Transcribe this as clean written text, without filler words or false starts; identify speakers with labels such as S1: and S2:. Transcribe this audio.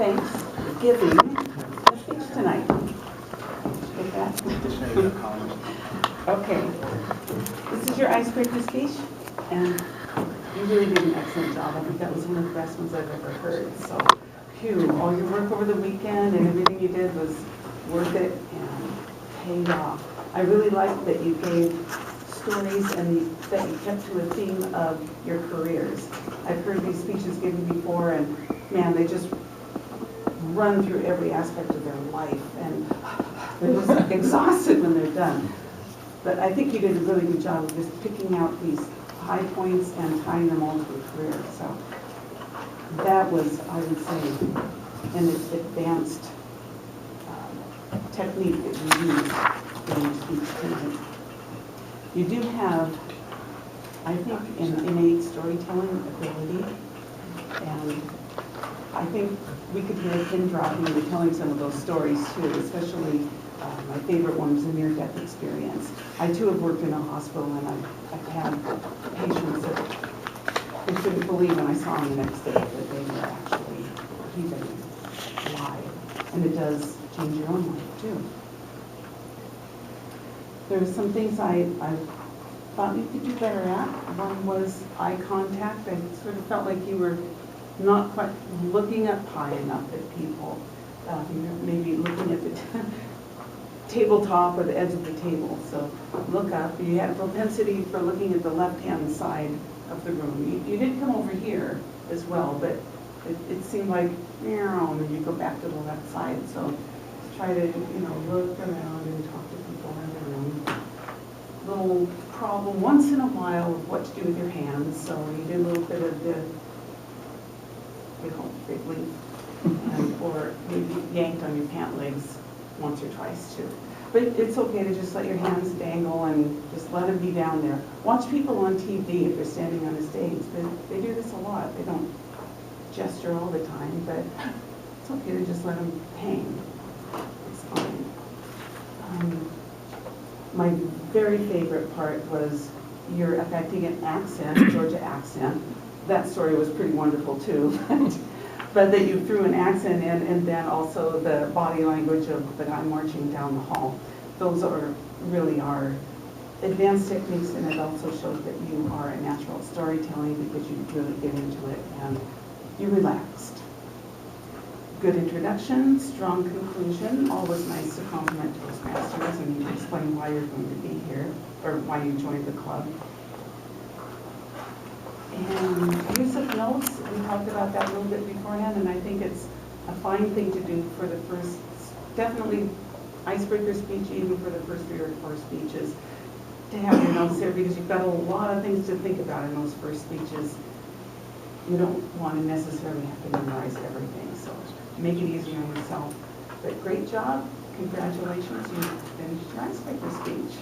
S1: Thanksgiving speech tonight. Get that? Okay. This is your icebreaker speech, and you really did an excellent job. I think that was one of the best ones I've ever heard. So, phew, all your work over the weekend and everything you did was worth it and paid off. I really liked that you gave stories and that you kept to a theme of your careers. I've heard these speeches given before, and man, they just run through every aspect of their life, and they're just exhausted when they're done. But I think you did a really good job of just picking out these high points and tying them all to a career. So that was, I would say, an advanced technique that you use in your speech tonight. You do have, I think, an innate storytelling ability, and I think we could hear a pin drop when you were telling some of those stories too, especially my favorite one was a near-death experience. I too have worked in a hospital, and I've had patients that they couldn't believe when I saw them the next day that they were actually even alive, and it does change your own life too. There were some things I thought you could do better at. One was eye contact. I sort of felt like you were not quite looking up high enough at people. You're maybe looking at the tabletop or the edge of the table. So look up. You had a propensity for looking at the left-hand side of the room. You did come over here as well, but it seemed like, and you go back to the left side. So try to, look around and talk to people in the room. Little problem once in a while of what to do with your hands. So you did a little bit of the big leaf, or maybe yanked on your pant legs once or twice too. But it's okay to just let your hands dangle and just let them be down there. Watch people on TV if they're standing on a stage. They do this a lot. They don't gesture all the time, but it's okay to just let them hang. It's fine. My very favorite part was your affecting an accent, Georgia accent. That story was pretty wonderful too. But that you threw an accent in, and then also the body language of the guy marching down the hall. Those really are advanced techniques, and it also shows that you are a natural storytelling because you really get into it and you relaxed. Good introduction, strong conclusion. Always nice to compliment Toastmasters and you explain why you're going to be here or why you joined the club. And use of notes, we talked about that a little bit beforehand, and I think it's a fine thing to do for the first, definitely icebreaker speech, even for the first 3 or 4 speeches, to have your notes there because you've got a lot of things to think about in those first speeches. You don't want to necessarily have to memorize everything, so make it easier on yourself. But great job, congratulations, you finished your icebreaker speech.